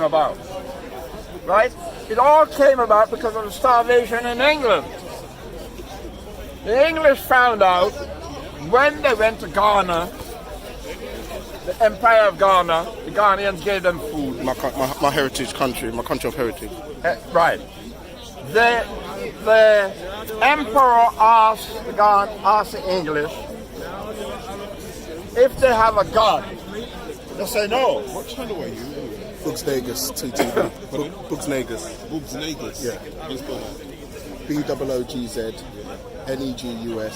about, right? It all came about because of the starvation in England. The English found out when they went to Ghana, the Empire of Ghana, the Ghanaians gave them food. My heritage country, my country of heritage. Right. The emperor asked the English if they have a god. They say no. What channel are you? Bugs Negus, TTV. Bugs Negus. Bugs Negus? Yeah. Just go on. BOOGZ-NEGUS,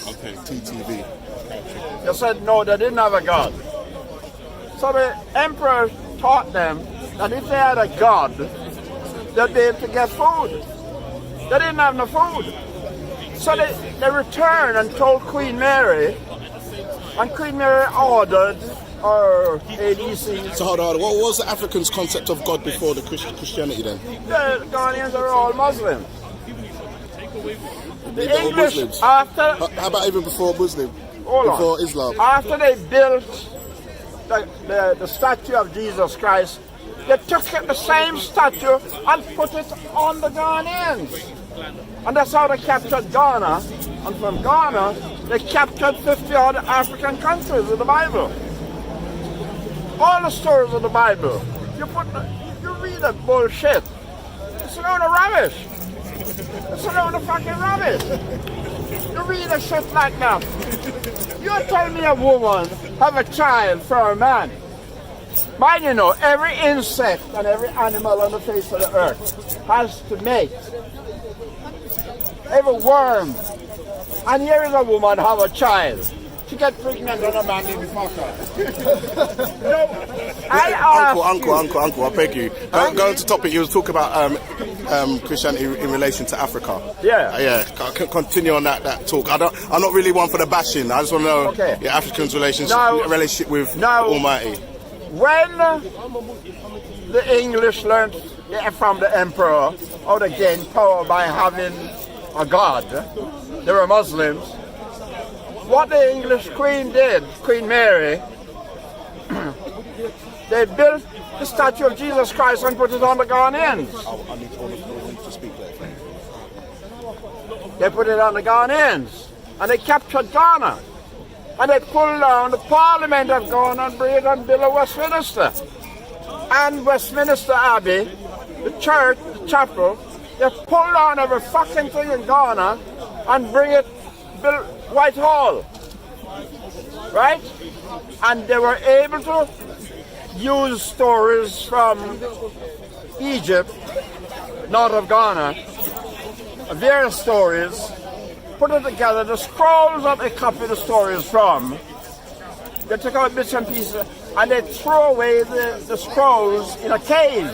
Okay. TTV. They said no, they didn't have a god. So the emperor taught them that if they had a god, they'd be able to get food. They didn't have no food. So they returned and told Queen Mary, and Queen Mary ordered or ADC. So hold on, what was the Africans' concept of God before the Christianity then? The Ghanaians are all Muslims. The They were English, Muslims. after... How about even before Muslim? Hold on. Before Islam? After they built the statue of Jesus Christ, they took the same statue and put it on the Ghanaians. And that's how they captured Ghana. And from Ghana, they captured 50 other African countries in the Bible. All the stories of the Bible. You read that bullshit. It's a load of rubbish. It's a load of fucking rubbish. You read a shit like that. You tell me a woman have a child from a man. Mind you know, every insect and every animal on the face of the earth has to mate. Every worm. And here is a woman have a child. She get pregnant and a man didn't fuck her. No, I ask Uncle, I beg you. Going to topic, you was talking about Christianity in relation to Africa. Yeah. Continue on that talk. I'm not really one for the bashing. I just want to know Africans' relationship with Almighty. When the English learned from the emperor how to gain power by having a god, they were Muslims. What the English queen did, Queen Mary, they built the statue of Jesus Christ and put it on the Ghanaians. I need to speak there. They put it on the Ghanaians. And they captured Ghana. And they pulled down the Parliament of Ghana and bring it and build a Westminster. And Westminster Abbey, the church, the chapel, they pulled down every fucking thing in Ghana and build Whitehall. Right? And they were able to use stories from Egypt, north of Ghana, various stories, put it together, the scrolls that they copied the stories from, they took out bits and pieces and they threw away the scrolls in a cave.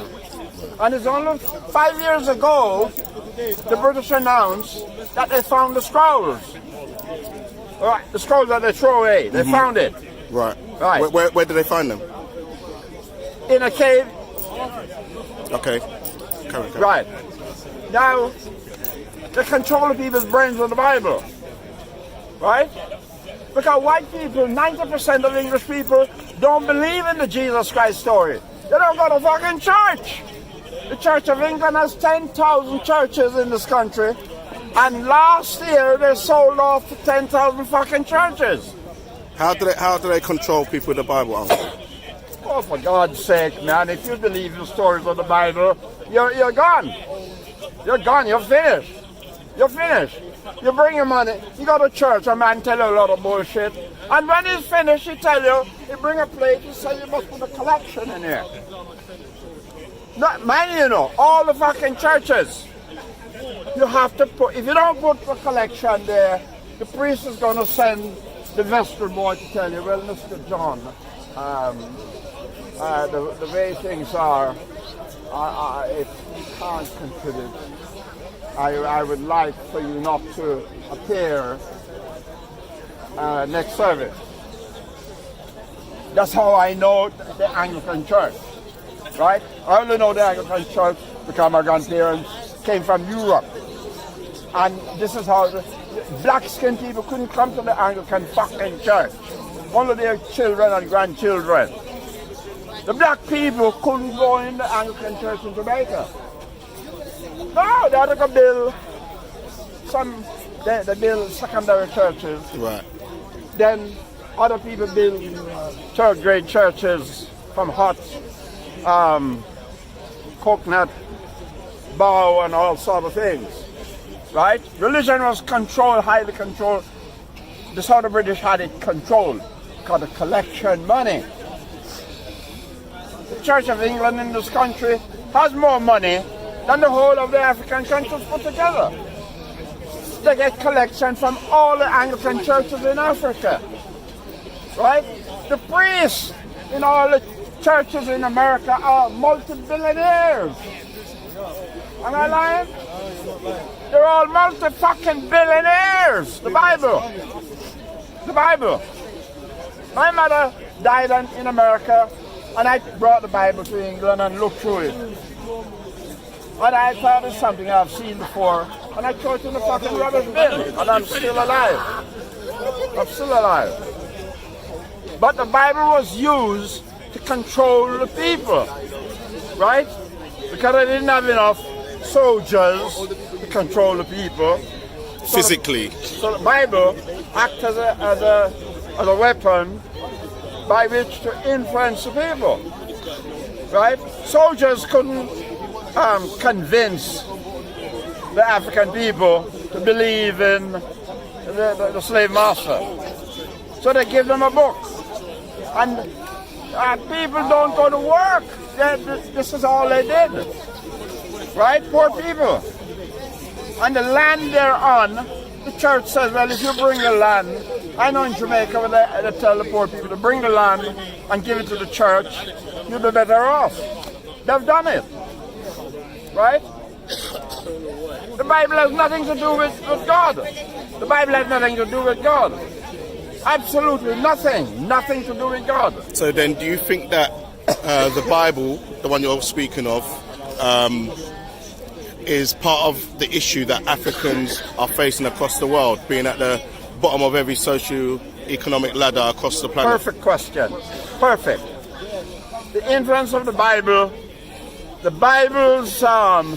And it's only 5 years ago the British announced that they found the scrolls. Right, the scrolls that they threw away, they found it. Right. Right. Where did they find them? In a cave. Okay. Carry. Right. Now, they control the people's brains with the Bible. Right? Because white people, 90% of English people, don't believe in the Jesus Christ story. They don't go to fucking church. The Church of England has 10,000 churches in this country. And last year, they sold off 10,000 fucking churches. How do they control people with the Bible, Uncle? Oh, for God's sake, man, if you believe the stories of the Bible, you're gone. You're gone, you're finished. You're finished. You bring your money, you go to church, a man tell you a lot of bullshit. And when he's finished, he tell you, he bring a plate, he say you must put a collection in here. Not many, you know, all the fucking churches. You have to put, if you don't put the collection there, the priest is going to send the vestry boy to tell you, well, Mr. John, the way things are, if you can't contribute, I would like for you not to appear next service. That's how I know the Anglican Church, right? I only know the Anglican Church because my grandparents came from Europe. And this is how the black-skinned people couldn't come to the Anglican fucking church. Only their children and grandchildren. The black people couldn't go in the Anglican church in Jamaica. No, they had to go build they build secondary churches. Right. Then other people build third grade churches from hot coconut bough and all sort of things. Right? Religion was controlled, highly controlled. That's how the British had it controlled, called the collection money. The Church of England in this country has more money than the whole of the African countries put together. They get collection from all the Anglican churches in Africa. Right? The priests in all the churches in America are multi-billionaires. Am I lying? They're all multi-fucking billionaires. The Bible. The Bible. My mother died in America, and I brought the Bible to England and looked through it. And I thought it's something I've seen before, and I threw it in the fucking rubbish bin, and I'm still alive. I'm still alive. But the Bible was used to control the people, right? Because they didn't have enough soldiers to control the people. Physically. So the Bible acts as a weapon by which to influence the people, right? Soldiers couldn't convince the African people to believe in the slave master. So they give them a book. And people don't go to work. This is all they did. Right? Poor people. And the land they're on, the church says, well, if you bring the land, I know in Jamaica when they tell the poor people to bring the land and give it to the church, you'll be better off. They've done it. Right? The Bible has nothing to do with God. The Bible has nothing to do with God. Absolutely nothing. Nothing to do with God. So then do you think that the Bible, the one you're speaking of, is part of the issue that Africans are facing across the world, being at the bottom of every socio-economic ladder across the planet? Perfect question. Perfect. The influence of the Bible, the Bible's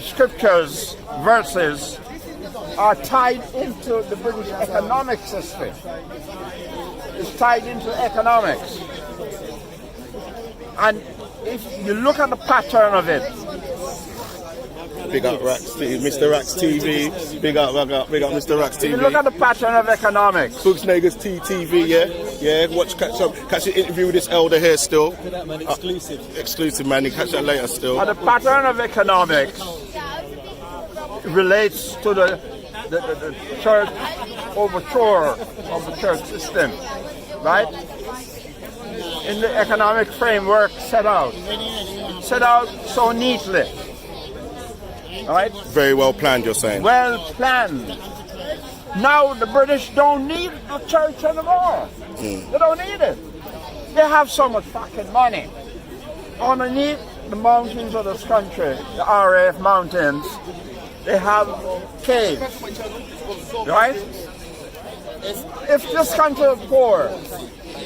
scriptures, verses, are tied into the British economic system. It's tied into economics. And if you look at the pattern of it, big up Rax TV, Mr. Rax TV, big up Mr. Rax TV. If you look at the pattern of economics. Boogs Nagers TTV, yeah, catch an interview with this elder here still. Look at that, man, exclusive. Exclusive, man, you catch that later still. And the pattern of economics relates to the church overture of the church system, right? In the economic framework set out so neatly, right? Very well planned, you're saying. Well planned. Now the British don't need the church anymore. They don't need it. They have so much fucking money. Underneath the mountains of this country, the RAF mountains, they have caves, right? If this country was poor,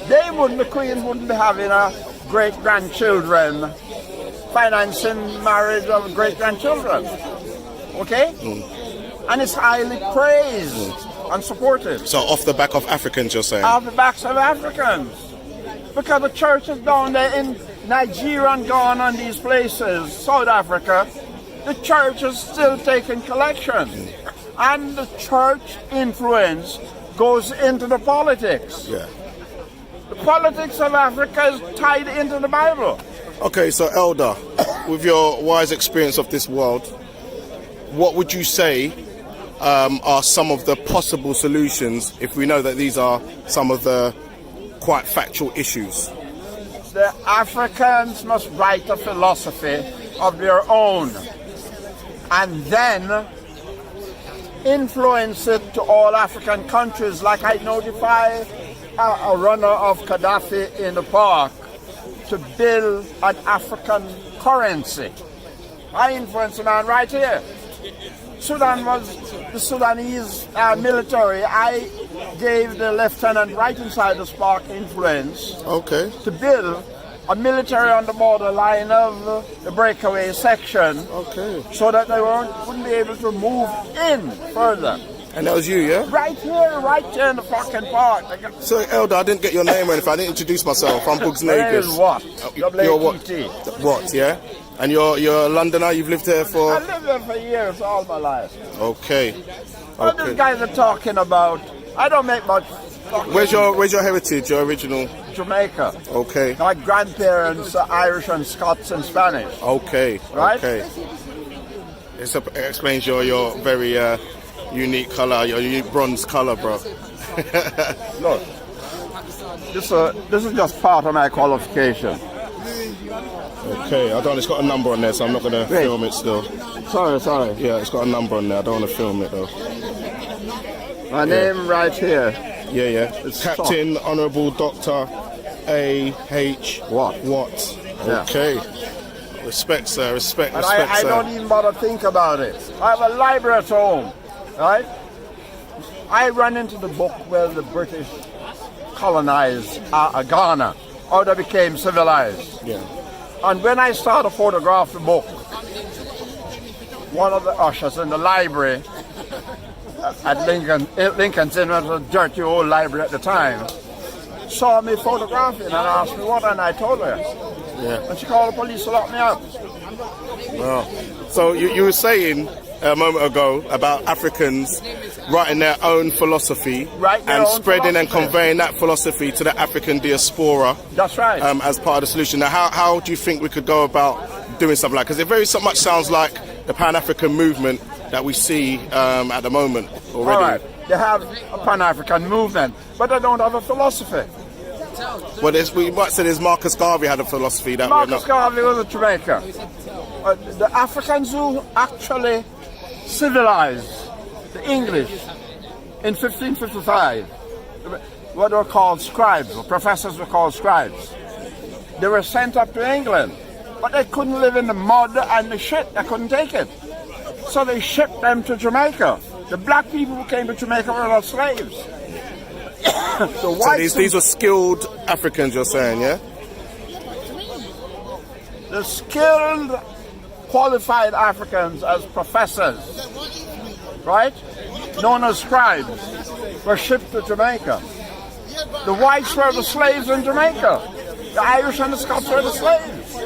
the Queen wouldn't be having a great-grandchildren, financing marriage of great-grandchildren, okay? And it's highly praised and supported. So off the back of Africans, you're saying? Off the backs of Africans. Because the church is down there in Nigeria and Ghana and these places, South Africa, the church is still taking collection. And the church influence goes into the politics. Yeah. The politics of Africa is tied into the Bible. Okay, so Elder, with your wise experience of this world, what would you say are some of the possible solutions if we know that these are some of the quite factual issues? The Africans must write a philosophy of their own and then influence it to all African countries, like I notify a runner of Gaddafi in the park to build an African currency. I influenced a man right here. Sudan was the Sudanese military. I gave the lieutenant right inside the spark influence to build a military on the borderline of the breakaway section, Okay. so that they wouldn't be able to move in further. And that was you, yeah? Right here in the fucking park. So, Elder, I didn't get your name or anything. I didn't introduce myself. I'm Bugs My name Nagus. is Watt. You're what? W-A-T-T. What, yeah? And you're a Londoner? You've lived here I for... lived there for years, all my life. Okay. What these Okay. guys are talking about, I don't make much fucking Where's your heritage, your original? Jamaica. Okay. My grandparents are Irish and Scots and Spanish. Okay. Right? Okay. It explains your very unique colour, your unique bronze colour, bro. Look, this is just part of my qualification. Okay, I don't. It's got a number on there, so I'm not going to Wait. film it still. Sorry. Yeah, it's got a number on there. I don't want to film it though. My name right here. Yeah. It's Captain Honourable Dr. A.H. Watt. Yeah. Okay. Respect, sir. Respect, And respect, I sir. don't even bother think about it. I have a library at home, right? I run into the book where the British colonized Ghana, or they became civilized. Yeah. And when I started to photograph the book, one of the ushers in the library at Lincoln's Inn, was a dirty old library at the time, saw me photographing and asked me what, and I told her. Yeah. And she called the police to lock me up. Wow. So you were saying a moment ago about Africans writing their own philosophy Write their and own spreading and philosophy. conveying that philosophy to the African diaspora That's right. as part of the solution. Now, how do you think we could go about doing something like? Because it very so much sounds like the Pan-African movement that we see at the moment already. All right. They have a Pan-African movement, but they don't have a philosophy. Well, we might say there's Marcus Garvey had a philosophy that Marcus we're not. Garvey was a Jamaica. The Africans who actually civilized the English in 1555, what were called scribes, or professors were called scribes. They were sent up to England, but they couldn't live in the mud and the shit. They couldn't take it. So they shipped them to Jamaica. The black people who came to Jamaica were all slaves. The So whites, these were skilled Africans, you're saying, yeah? the skilled, qualified Africans as professors, right, known as scribes, were shipped to Jamaica. The whites were the slaves in Jamaica. The Irish and the Scots were the slaves.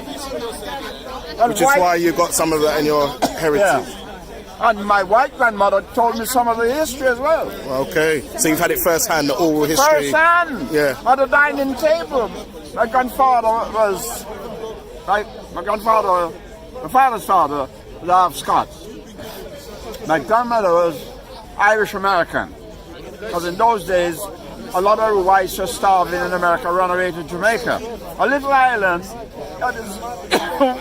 And Which is why you got some of that in your heritage. Yeah. And my white grandmother told me some of the history as well. Okay, so you've had it firsthand, the oral history. First hand, Yeah. at the dining table. My father's father was half Scots. My grandmother was Irish American. Because in those days, a lot of the whites were starving in America, run away to Jamaica. A little island, that is,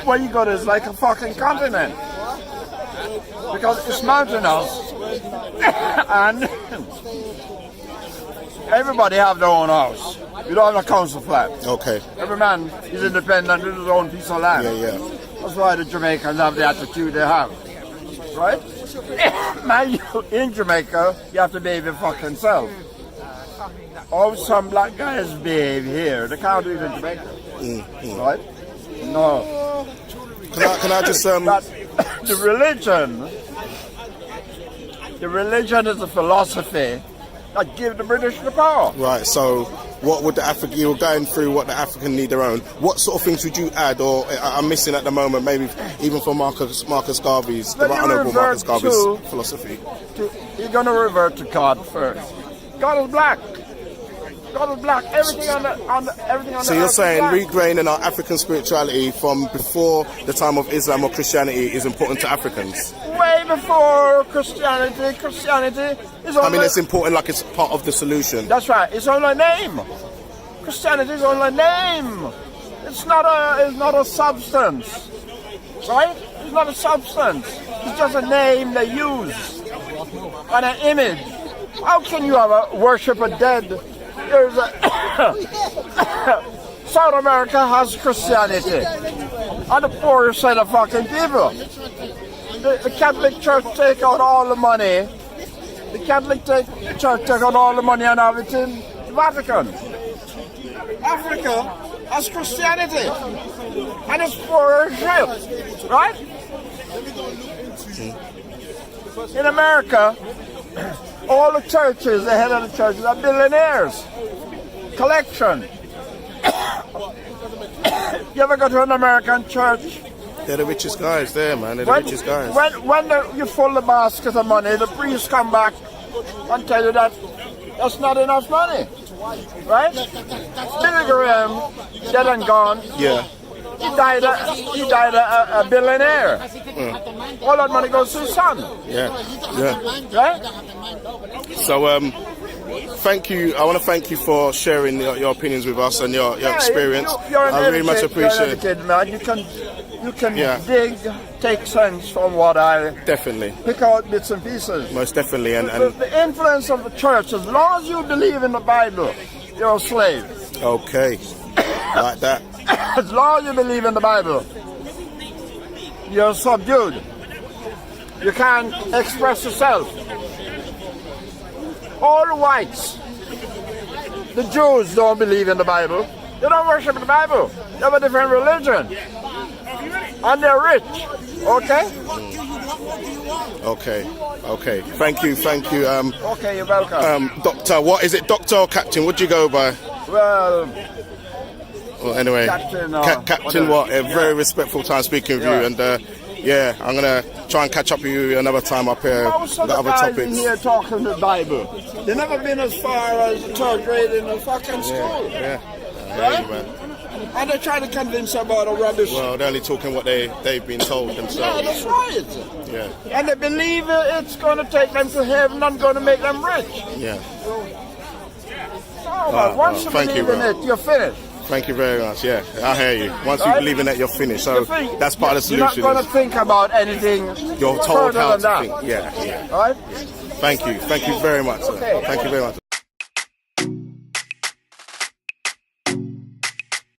where you go to is like a fucking continent. Because it's mountainous. And everybody have their own house. You don't have a council flat. Okay, Every man is independent with his own piece of land. yeah. That's why the Jamaicans have the attitude they have. Right? In Jamaica, you have to behave your fucking self. Oh, some black guys behave here. They can't do it in Jamaica. Right? No. Can I just But the religion is a philosophy that give the British the power. right? So, what would the African? You were going through what the African need their own. What sort of things would you add, or I'm missing at the moment? Maybe even for Marcus Garvey's, the Then you Honourable Marcus revert Garvey's to- philosophy. You're going to revert to God first. God is black. God is black. Everything on the So you're earth is saying black. regraining our African spirituality from before the time of Islam or Christianity is important to Africans? Way before Christianity. Christianity is I only... mean, it's important, like it's part of the solution. That's right. It's only a name. Christianity is only a name. It's not a substance. Right? It's not a substance. It's just a name they use. And an image. How can you worship a dead? There's a South America has Christianity. And the poorest set of fucking people. The Catholic Church take out all the money. The Catholic Church take out all the money and have it in the Vatican. Africa as Christianity. And it's for Israel, right? In America, all the churches, the head of the churches are billionaires. Collection. You ever go to an American church? They're the richest guys there, man. They're the richest guys. When you fill the basket of money, the priest come back and tell you that that's not enough money, right? Billy Graham, dead and gone. Yeah. He died a billionaire. All that money goes to his son. Yeah. Yeah. Right? So, thank you. I want to thank you for sharing your opinions with us and your experience. I really much appreciate it. You're an educated man. You can dig, take sense from what I definitely pick out bits and pieces. Most definitely, and the influence of the church. As long as you believe in the Bible, you're a slave. okay, like that. As long as you believe in the Bible, you're subdued. You can't express yourself. All the whites, the Jews don't believe in the Bible. They don't worship the Bible. They have a different religion. And they're rich. Okay? Okay. Thank you. Okay, you're welcome. Doctor, what is it? Doctor or Captain? What do you go by? Well, Anyway, Captain. Captain, what? A very respectful time speaking with you, and I'm gonna try and catch up with you another time up here Most of with the other guys topics. in here talking the Bible. They've never been as far as the third grade in the fucking school. Yeah. Right? Man. And they're trying to convince you about a rubbish. Well, they're only talking what they've been told Yeah, themselves. that's right. Yeah. And they believe it's going to take them to heaven and going to make them rich. Yeah. Once you thank you, believe in bro. it, you're finished. Thank you very much. Yeah, I hear you. Once you Right? believe in it, you're finished. So that's part of the You're not solution. going to think about anything You're told further how than to that. think. Yeah. Right? Thank you. Thank you very much, sir. Okay. Thank you very much.